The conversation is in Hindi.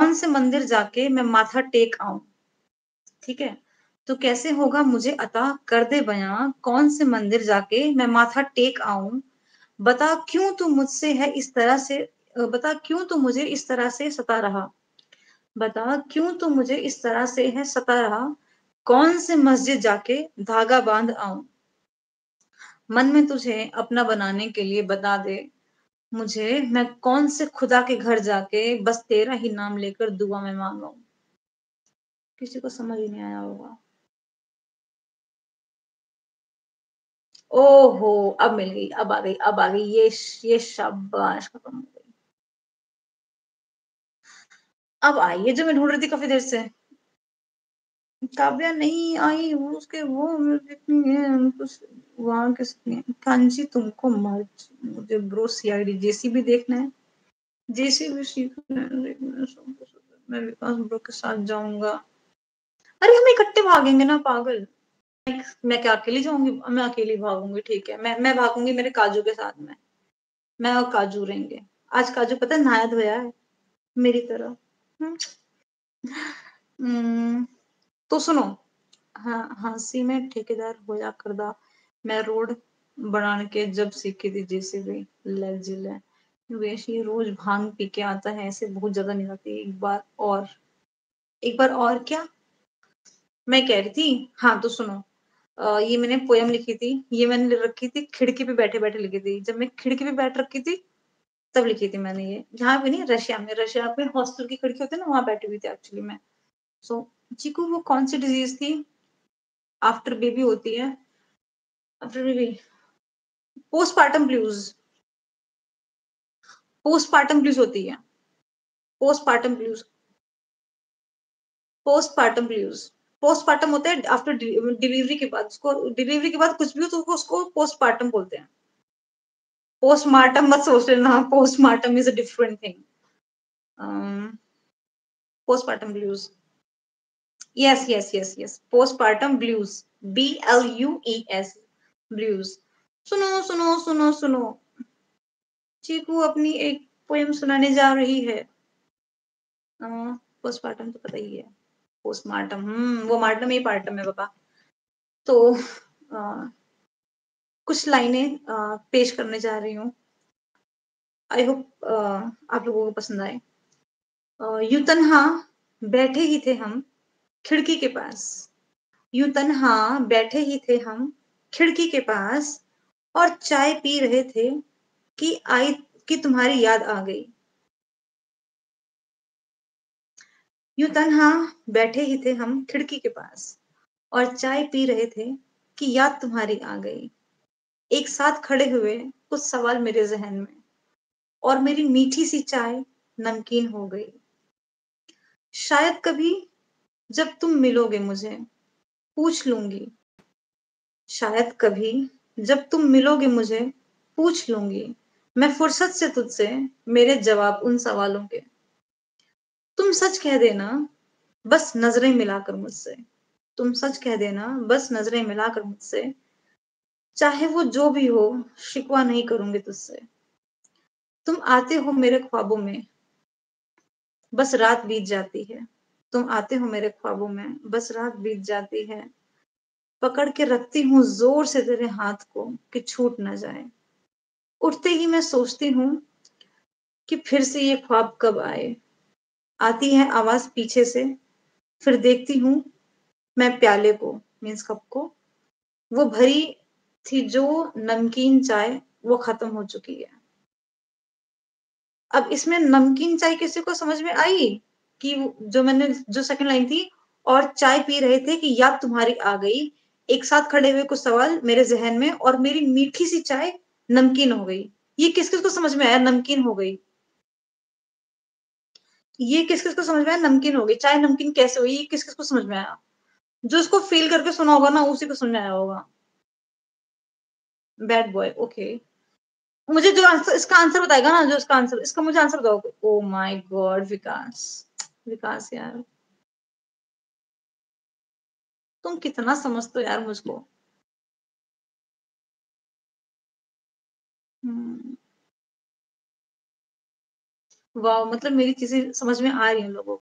कौन से मंदिर जाके मैं माथा टेक आऊं। ठीक है, तो कैसे होगा मुझे अता कर दे बयां, कौन से मंदिर जाके मैं माथा टेक आऊं। बता क्यों तू मुझसे है इस तरह से, बता क्यों तू मुझे इस तरह से सता रहा। बता क्यों तू मुझे इस तरह से है सता रहा, कौन से मस्जिद जाके धागा बांध आऊं। मन में तुझे अपना बनाने के लिए बता दे मुझे, मैं कौन से खुदा के घर जाके बस तेरा ही नाम लेकर दुआ में मांगू। किसी को समझ ही नहीं आया होगा। ओहो, अब मिल गई, अब आ गई, अब आ गई, ये शाबाश, खत्म हो गई। अब आई है जो मैं ढूंढ रही थी काफी देर से। काव्या नहीं आई, वो उसके वो देखनी है कुछ वहां किसकी कांची तुमको मर्ज, मुझे ब्रो सीआईडी जेसीबी देखना है, जेसीबी सीखना है, देखना है, मैं विकास ब्रो के साथ जाऊंगा। अरे हम इकट्ठे भागेंगे ना पागल। मैं क्या अकेली जाऊंगी, मैं अकेली भागूंगी, ठीक है, मैं भागूंगी मेरे काजू के साथ में। मैं और काजू रहेंगे। आज काजू पता है नहाया धोया है मेरी तरह। हम्म, हम्म, तो सुनो। हाँ, हंसी में ठेकेदार होया करदा, मैं रोड बनाने के जब सीखी थी जेसीबी ले जिले। वैसे रोज भांग पी के आता है, ऐसे बहुत ज्यादा नहीं आती। एक बार और क्या मैं कह रही थी, हाँ तो सुनो। ये मैंने पोयम लिखी थी, ये मैंने रखी थी खिड़की पे बैठे बैठे लिखी थी, जब मैं खिड़की पे बैठ रखी थी तब लिखी थी मैंने ये। यहाँ पे नहीं, रशिया में हॉस्टल की खिड़की होती है ना, वहां बैठी हुई थी एक्चुअली मैं। सो चीकू वो कौन सी डिजीज थी आफ्टर बेबी होती है, after baby, postpartum blues. Postpartum blues होती है, postpartum blues, postpartum blues. Postpartum होता है आफ्टर डिलीवरी के बाद, उसको डिलीवरी के बाद कुछ भी हो तो उसको पोस्टपार्टम बोलते हैं। पोस्टमार्टम मत सोच लेना, postmortem is a different thing. Postpartum blues, yes yes yes yes, postpartum blues, BLUES, blues. सुनो सुनो सुनो सुनो, चीकू अपनी एक पोयम सुनाने जा रही है। पोस्टमार्टम तो पता ही है, पोस्टमार्टम, वो मार्टम ही पार्टम है पापा। तो कुछ लाइनें पेश करने जा रही हूँ। आई होप आप लोगों को पसंद आए। यूं तन्हा बैठे ही थे हम खिड़की के पास, यूं तन्हा बैठे ही थे हम खिड़की के पास, और चाय पी रहे थे कि आई कि तुम्हारी याद आ गई। यूं तन्हा बैठे ही थे हम खिड़की के पास, और चाय पी रहे थे कि याद तुम्हारी आ गई। एक साथ खड़े हुए कुछ सवाल मेरे जहन में, और मेरी मीठी सी चाय नमकीन हो गई। शायद कभी जब तुम मिलोगे मुझे पूछ लूंगी, शायद कभी जब तुम मिलोगे मुझे पूछ लूंगी मैं फुर्सत से तुझसे मेरे जवाब उन सवालों के। तुम सच कह देना बस नजरें मिलाकर मुझसे, तुम सच कह देना बस नजरें मिलाकर मुझसे, चाहे वो जो भी हो शिकवा नहीं करूंगी तुझसे। तुम आते हो मेरे ख्वाबों में बस रात बीत जाती है, तुम आते हो मेरे ख्वाबों में बस रात बीत जाती है, पकड़ के रखती हूँ जोर से तेरे हाथ को कि छूट ना जाए। उठते ही मैं सोचती हूँ कि फिर से ये ख्वाब कब आए। आती है आवाज पीछे से, फिर देखती हूँ मैं प्याले को, मीन्स कप को, वो भरी थी जो नमकीन चाय वो खत्म हो चुकी है। अब इसमें नमकीन चाय किसी को समझ में आई कि जो मैंने जो सेकंड लाइन थी, और चाय पी रहे थे कि याद तुम्हारी आ गई, एक साथ खड़े हुए कुछ सवाल मेरे जहन में, और मेरी मीठी सी चाय नमकीन हो गई। ये किस किस को समझ में आया नमकीन हो गई, ये किस किस को समझ में आया नमकीन हो गई, चाय नमकीन कैसे हुई, ये किस किस को समझ में आया। जो इसको फील करके सुना होगा ना उसी को समझ में आया होगा। Bad boy, okay. मुझे जो आंसर इसका आंसर बताएगा ना, जो इसका आंसर, इसका मुझे आंसर बताओ। ओ माय गॉड विकास, विकास यार तुम कितना समझते हो यार मुझको। वाह, मतलब मेरी चीजें समझ में आ रही हैं लोगों को।